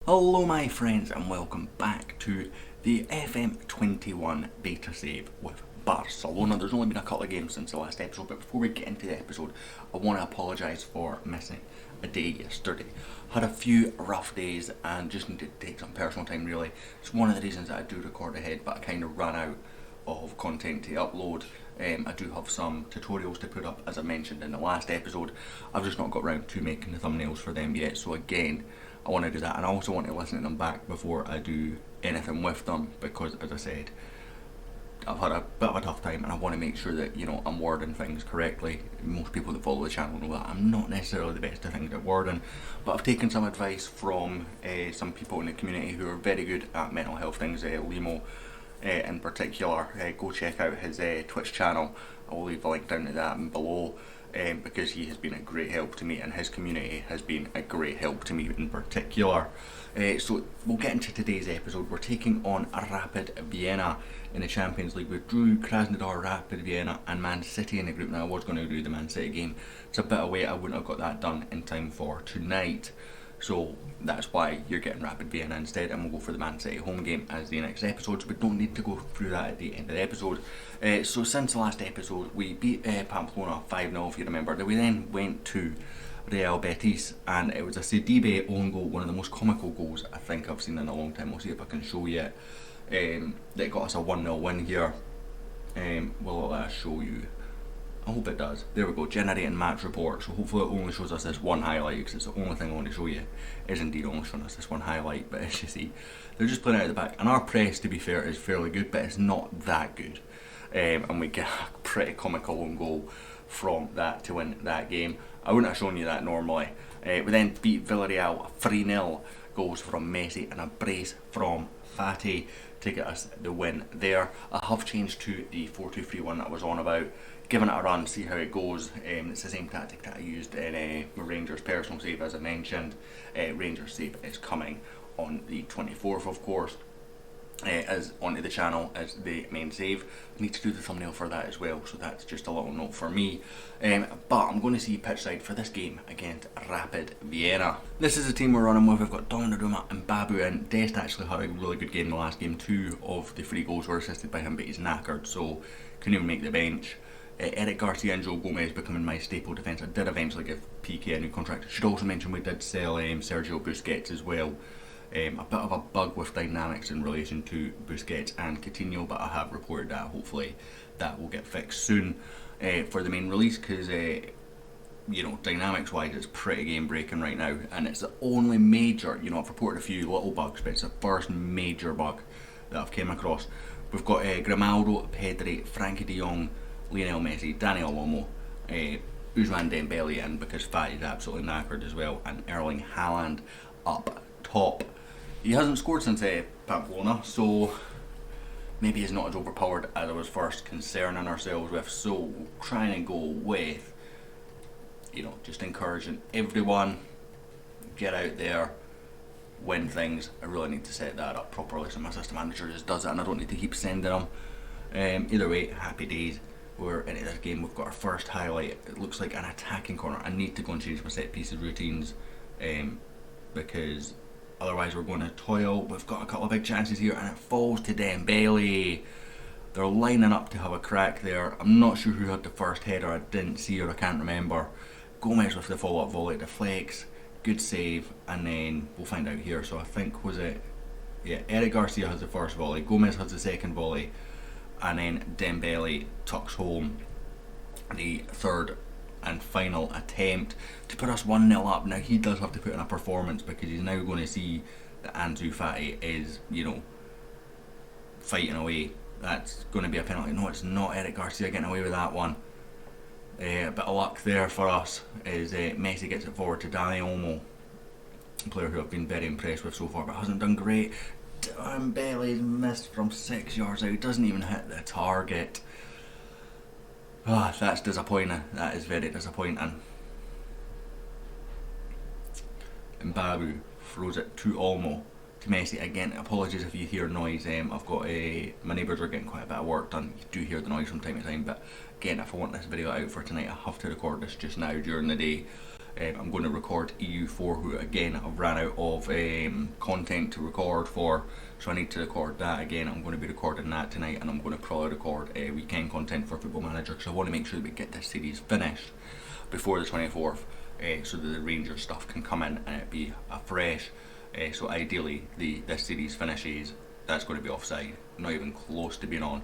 Hello my friends and welcome back to the FM21 Beta save with Barcelona. There's only been a couple of games since the last episode, but before we get into the episode, I want to apologise for missing a day yesterday. Had a few rough days and just needed to take some personal time really. It's one of the reasons that I do record ahead, but I kind of ran out of content to upload. I do have some tutorials to put up, as I mentioned in the last episode. I've just not got around to making the thumbnails for them yet, so again, I want to do that, and I also want to listen to them back before I do anything with them, because as I said, I've had a bit of a tough time and I want to make sure that, I'm wording things correctly. Most people that follow the channel know that I'm not necessarily the best at things at wording, but I've taken some advice from some people in the community who are very good at mental health things. LeeMo in particular, go check out his Twitch channel. I will leave a link down to that below. Because he has been a great help to me and his community has been a great help to me in particular. So we'll get into today's episode. We're taking on Rapid Vienna in the Champions League. We drew Krasnodar, Rapid Vienna and Man City in the group. Now I was going to do the Man City game. It's a bit away, I wouldn't have got that done in time for tonight. So that's why you're getting Rapid Vienna instead, and we'll go for the Man City home game as the next episode, so we don't need to go through that at the end of the episode. So since the last episode, we beat Pamplona 5-0 if you remember. We then went to Real Betis, and it was a Sidibe own goal, one of the most comical goals I think I've seen in a long time. We'll see if I can show you it. That got us a 1-0 win here. Will it show you? I hope it does. There we go, generating match report. So hopefully it only shows us this one highlight, because it's the only thing I want to show you is indeed only showing us this one highlight. But as you see, they're just playing out at the back, and our press, to be fair, is fairly good, but it's not that good. And we get a pretty comical own goal from that to win that game. I wouldn't have shown you that normally. We then beat Villarreal 3-0, goals from Messi and a brace from Fati to get us the win there. I have changed to the 4-2-3-1 that I was on about. Giving it a run, see how it goes. It's the same tactic that I used in Rangers personal save, as I mentioned. Rangers save is coming on the 24th, of course, as onto the channel as the main save. I need to do the thumbnail for that as well, so that's just a little note for me. But I'm going to see pitch side for this game against Rapid Vienna. This is the team we're running with. We've got Donnarumma and Babu, and Dest actually had a really good game in the last game. 2 of the 3 goals were assisted by him, but he's knackered, so couldn't even make the bench. Eric Garcia and Joe Gomez becoming my staple defence. I did eventually give PK a new contract. Should also mention we did sell Sergio Busquets as well. A bit of a bug with dynamics in relation to Busquets and Coutinho, but I have reported that hopefully that will get fixed soon for the main release, because dynamics wise it's pretty game breaking right now, and it's the only major, I've reported a few little bugs, but it's the first major bug that I've came across. We've got Grimaldo, Pedri, Frankie de Jong, Lionel Messi, Daniel Olmo, Ousmane Dembele in, because Fati's absolutely knackered as well, and Erling Haaland up top. He hasn't scored since Pamplona, so maybe he's not as overpowered as I was first concerning ourselves with. So we'll try and go with, just encouraging everyone, get out there, win things. I really need to set that up properly, so my system manager just does it and I don't need to keep sending them. Either way, happy days. We're into this game. We've got our first highlight. It looks like an attacking corner. I need to go and change my set pieces routines, because otherwise we're going to toil. We've got a couple of big chances here, and it falls to Dembele. They're lining up to have a crack there. I'm not sure who had the first header. I didn't see, or I can't remember. Gomez with the follow-up volley, deflects, good save, and then we'll find out here. So I think, was it, yeah, Eric Garcia has the first volley, Gomez has the second volley, and then Dembele tucks home the third and final attempt to put us 1-0 up. Now he does have to put in a performance, because he's now going to see that Ansu Fati is, fighting away. That's going to be a penalty. No, it's not. Eric Garcia getting away with that one. A bit of luck there for us is Messi gets it forward to Dani Olmo, a player who I've been very impressed with so far, but hasn't done great. Dembele's missed from 6 yards out. He doesn't even hit the target. That's disappointing. That is very disappointing. And Babu throws it to Olmo Messi, again, apologies if you hear noise. I've got my neighbours are getting quite a bit of work done. You do hear the noise from time to time, but again, if I want this video out for tonight, I have to record this just now during the day. I'm going to record EU4, who again I've ran out of content to record for, so I need to record that again. I'm going to be recording that tonight, and I'm going to probably record weekend content for Football Manager, because I want to make sure that we get this series finished before the 24th, so that the Rangers stuff can come in and it be a fresh. So ideally, this series finishes. That's going to be offside, not even close to being on.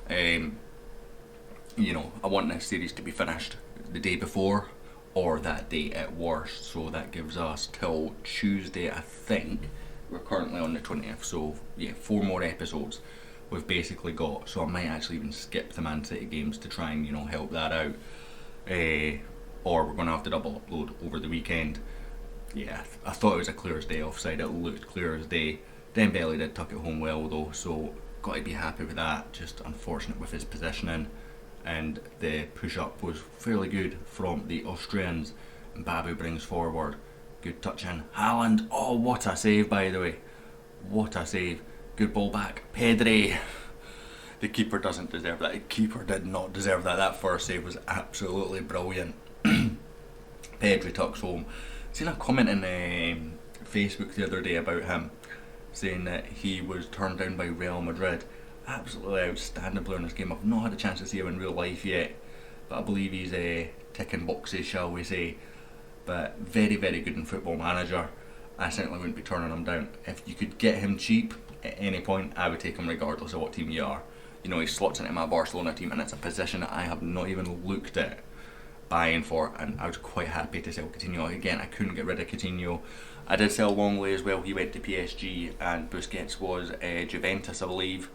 You know, I want this series to be finished the day before, or that day at worst. So that gives us till Tuesday, I think. We're currently on the 20th, so yeah, 4 more episodes we've basically got. So I might actually even skip the Man City games to try and, you know, help that out. Or we're going to have to double upload over the weekend. Yeah, I thought it was a clear as day offside. It looked clear as day. Dembele did tuck it home well though, so got to be happy with that. Just unfortunate with his positioning, and the push-up was fairly good from the Austrians. Mbabu brings forward, good touch in. Haaland, oh what a save by the way. What a save. Good ball back. Pedri. The keeper doesn't deserve that. The keeper did not deserve that. That first save was absolutely brilliant. Pedri tucks home. Seen a comment in Facebook the other day about him, saying that he was turned down by Real Madrid. Absolutely outstanding player in this game. I've not had a chance to see him in real life yet, but I believe he's ticking boxes, shall we say. But very, very good in Football Manager. I certainly wouldn't be turning him down. If you could get him cheap at any point, I would take him regardless of what team you are. You know, he slots into my Barcelona team, and it's a position that I have not even looked at buying for, and I was quite happy to sell Coutinho. Again, I couldn't get rid of Coutinho. I did sell Longley as well. He went to PSG, and Busquets was Juventus, I believe.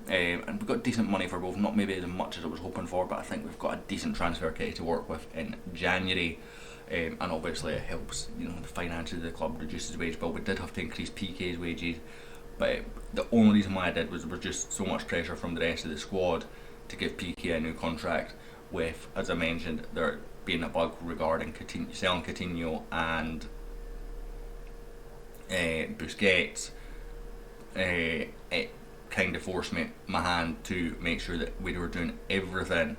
And we got decent money for both, not maybe as much as I was hoping for, but I think we've got a decent transfer kitty to work with in January. And obviously it helps, you know, the finances of the club, reduces wage bill. We did have to increase PK's wages, but the only reason why I did was there was just so much pressure from the rest of the squad to give PK a new contract, with, as I mentioned, there being a bug regarding selling Coutinho and Busquets. It kind of forced my hand to make sure that we were doing everything.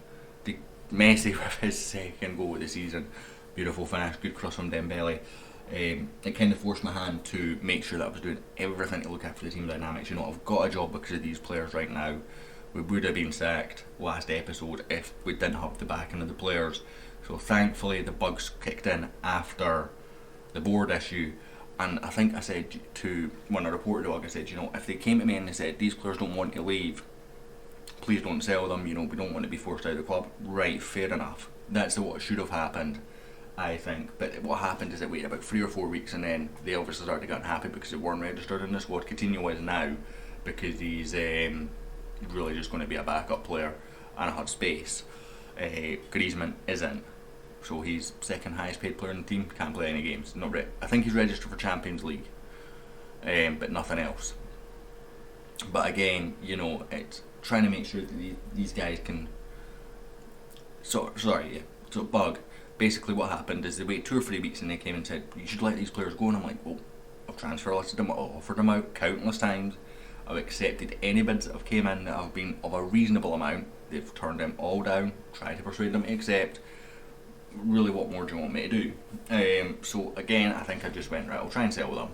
Messi with his second goal of the season, beautiful finish, good cross from Dembele. It kind of forced my hand to make sure that I was doing everything to look after the team dynamics. You know, I've got a job because of these players right now. We would have been sacked last episode if we didn't have the backing of the players. So thankfully the bugs kicked in after the board issue, and I think I said to, when I reported it, I said, you know, if they came to me and they said these players don't want to leave, please don't sell them, you know, we don't want to be forced out of the club. Right, fair enough. That's what should have happened, I think. But what happened is it waited about 3 or 4 weeks, and then they obviously started getting happy because they weren't registered in the squad. Coutinho is now, because he's really just going to be a backup player and I had space. Griezmann isn't, so he's second highest paid player in the team, can't play any games. I think he's registered for Champions League, but nothing else. But again, you know, it's trying to make sure that these guys can. So bug. Basically, what happened is they waited 2 or 3 weeks and they came and said you should let these players go, and I'm like, well, I've transfer listed them, I've offered them out countless times. I've accepted any bids that have came in that have been of a reasonable amount. They've turned them all down, tried to persuade them to accept. Really, what more do you want me to do? So again, I think I just went, right, I'll try and sell them,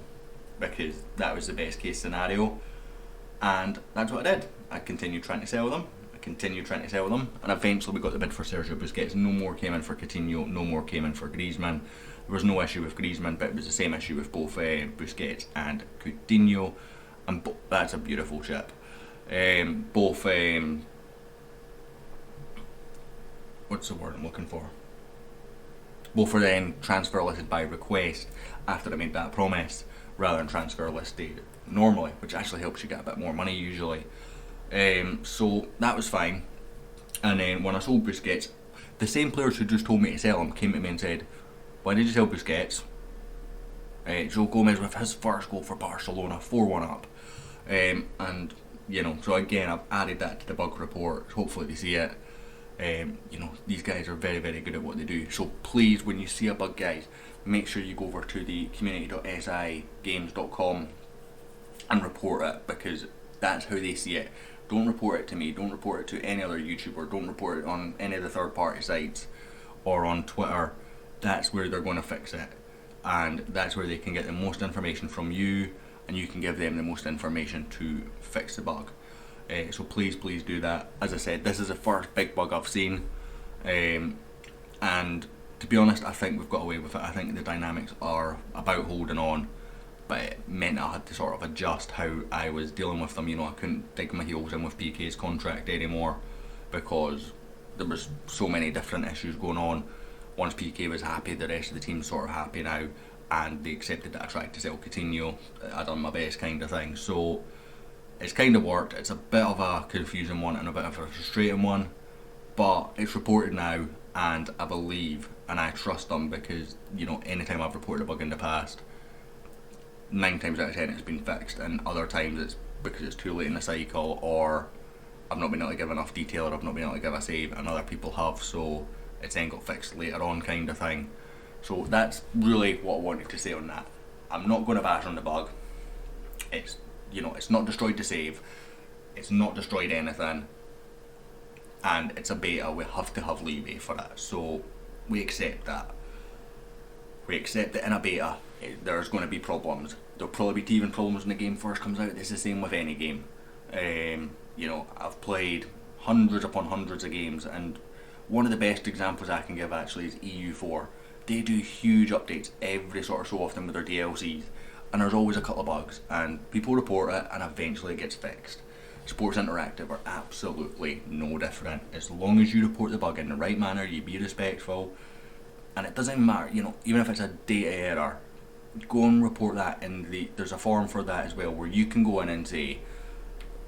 because that was the best case scenario, and that's what I did. I continued trying to sell them, and eventually we got the bid for Sergio Busquets. No more came in for Coutinho, no more came in for Griezmann. There was no issue with Griezmann, but it was the same issue with both Busquets and Coutinho. And that's a beautiful ship. Both what's the word I'm looking for? Both were then transfer listed by request after I made that promise, rather than transfer listed normally, which actually helps you get a bit more money usually. So that was fine. And then when I sold Busquets, the same players who just told me to sell him came to me and said, "Why did you sell Busquets?" Joe Gomez with his first goal for Barcelona, 4-1 up. And, you know, so again, I've added that to the bug report. Hopefully they see it. You know, these guys are very, very good at what they do. So please, when you see a bug, guys, make sure you go over to the community.sigames.com and report it, because that's how they see it. Don't report it to me, don't report it to any other YouTuber, don't report it on any of the third party sites or on Twitter. That's where they're going to fix it, and that's where they can get the most information from you, and you can give them the most information to fix the bug. So please do that. As I said, this is the first big bug I've seen, and to be honest, I think we've got away with it. I think the dynamics are about holding on, but it meant I had to sort of adjust how I was dealing with them. I couldn't dig my heels in with PK's contract anymore, because there was so many different issues going on. Once PK was happy, the rest of the team's sort of happy now, and they accepted that I tried to sell Coutinho. I done my best kind of thing. So it's kind of worked. It's a bit of a confusing one and a bit of a frustrating one, but it's reported now, and I believe and I trust them, because anytime I've reported a bug in the past, 9 times out of 10 it's been fixed, and other times it's because it's too late in the cycle, or I've not been able to give enough detail, or I've not been able to give a save, and other people have, so it's then got fixed later on kind of thing. So that's really what I wanted to say on that. I'm not going to bash on the bug. It's it's not destroyed the save, it's not destroyed anything, and it's a beta. We have to have leeway for it, so we accept that. We accept that in a beta there's going to be problems. There'll probably be teething problems when the game first comes out. It's the same with any game. I've played hundreds upon hundreds of games, and one of the best examples I can give actually is EU4. They do huge updates every sort of so often with their DLCs, and there's always a couple of bugs, and people report it, and eventually it gets fixed. Sports Interactive are absolutely no different. As long as you report the bug in the right manner, you be respectful, and it doesn't matter, even if it's a data error, go and report that there's a forum for that as well, where you can go in and say,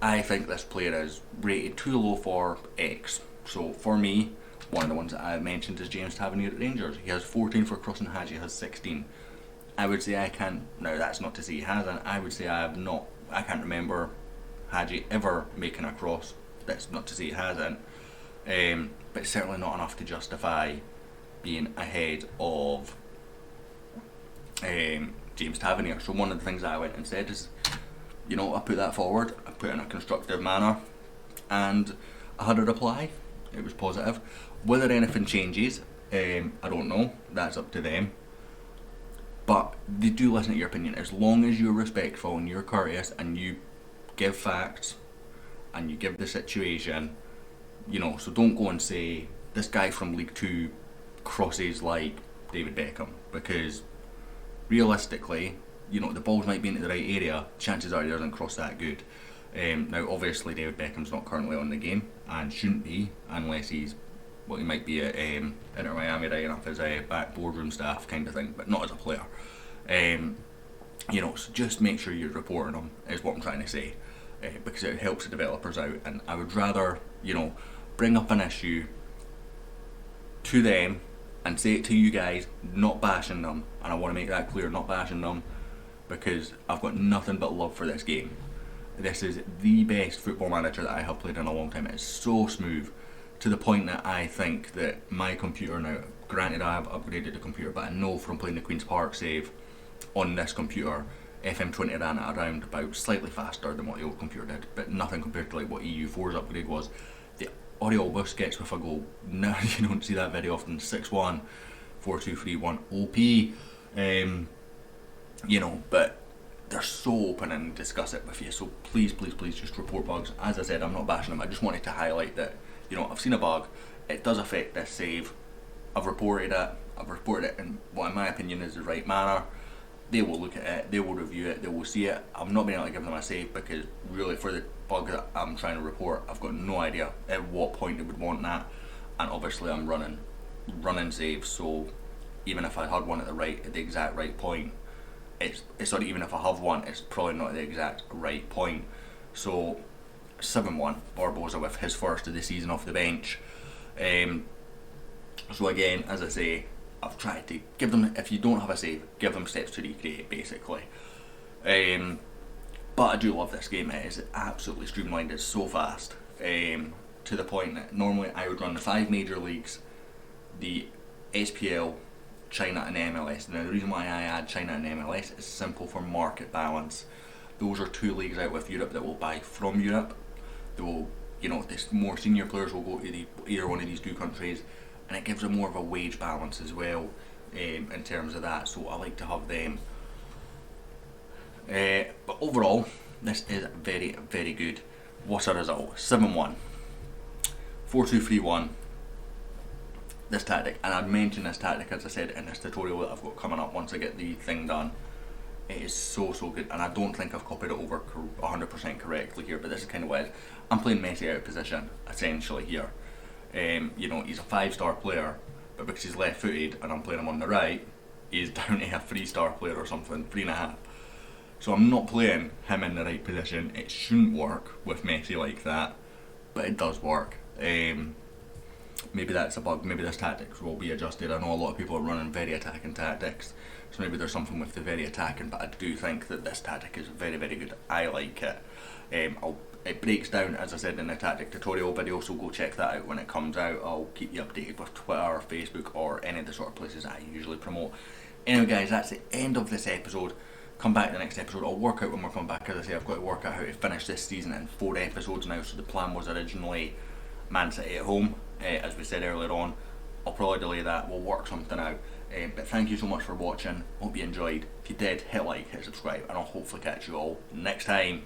I think this player is rated too low for X. So for me, one of the ones that I mentioned is James Tavernier at Rangers. He has 14 for crossing, Hadji has 16. I would say I can, now that's not to say he hasn't, I would say I can't remember Hadji ever making a cross. That's not to say he hasn't, but it's certainly not enough to justify being ahead of James Tavernier. So one of the things that I went and said is, I put that forward, I put it in a constructive manner, and I had a reply. It was positive. Whether anything changes, I don't know, that's up to them, but they do listen to your opinion. As long as you're respectful and you're courteous and you give facts and you give the situation, so don't go and say this guy from League 2 crosses like David Beckham, because realistically, the balls might be into the right area, chances are he doesn't cross that good. Now obviously David Beckham's not currently on the game, and shouldn't be, unless he might be at Inter Miami right enough as a back boardroom staff kind of thing, but not as a player. So just make sure you're reporting them, is what I'm trying to say, because it helps the developers out, and I would rather, bring up an issue to them and say it to you guys, not bashing them, and I want to make that clear, not bashing them, because I've got nothing but love for this game. This is the best football manager that I have played in a long time. It's so smooth, to the point that I think that my computer now, granted I have upgraded the computer, but I know from playing the Queen's Park save on this computer, FM20 ran it around about slightly faster than what the old computer did, but nothing compared to like what EU4's upgrade was. The Oriol Busquets with a goal, now you don't see that very often. 6-1, 4-2-3-1, OP, but they're so open and discuss it with you, so please just report bugs. As I said, I'm not bashing them, I just wanted to highlight that, I've seen a bug, it does affect this save, I've reported it in what in my opinion is the right manner. They will look at it, they will review it, they will see it. I've not been able to give them a save, because really for the bug that I'm trying to report, I've got no idea at what point they would want that, and obviously I'm running saves, so even if I had one at the exact right point, it's not, even if I have one, it's probably not the exact right point. So 7-1 Barbosa with his first of the season off the bench. So again, as I say, I've tried to give them, if you don't have a save, give them steps to recreate, basically. But I do love this game. It is absolutely streamlined, it's so fast, to the point that normally I would run the 5 major leagues, the SPL, China and MLS. Now the reason why I add China and MLS is simple, for market balance. those are 2 leagues out with Europe that will buy from Europe. They will, this more senior players will go to either one of these 2 countries, and it gives them more of a wage balance as well, in terms of that. So I like to have them. But overall, this is very, very good. What's the result? 7-1. 4-2-3-1. This tactic, and I'd mention this tactic, as I said, in this tutorial that I've got coming up once I get the thing done. It is so good, and I don't think I've copied it over 100% correctly here, but this is kind of what it is. I'm playing Messi out of position, essentially, here. He's a 5-star player, but because he's left-footed and I'm playing him on the right, he's down to a 3-star player or something, 3.5. So I'm not playing him in the right position. It shouldn't work with Messi like that, but it does work. Maybe that's a bug, maybe this tactics will be adjusted. I know a lot of people are running very attacking tactics, so maybe there's something with the very attacking, but I do think that this tactic is very, very good. I like it. It breaks down, as I said, in the tactic tutorial video, so go check that out when it comes out. I'll keep you updated with Twitter, Facebook, or any of the sort of places I usually promote. Anyway guys, that's the end of this episode. Come back to the next episode. I'll work out when we're coming back. As I say, I've got to work out how to finish this season in 4 episodes now, so the plan was originally Man City at home, as we said earlier on. I'll probably delay that, we'll work something out. But thank you so much for watching, hope you enjoyed. If you did, hit like, hit subscribe, and I'll hopefully catch you all next time.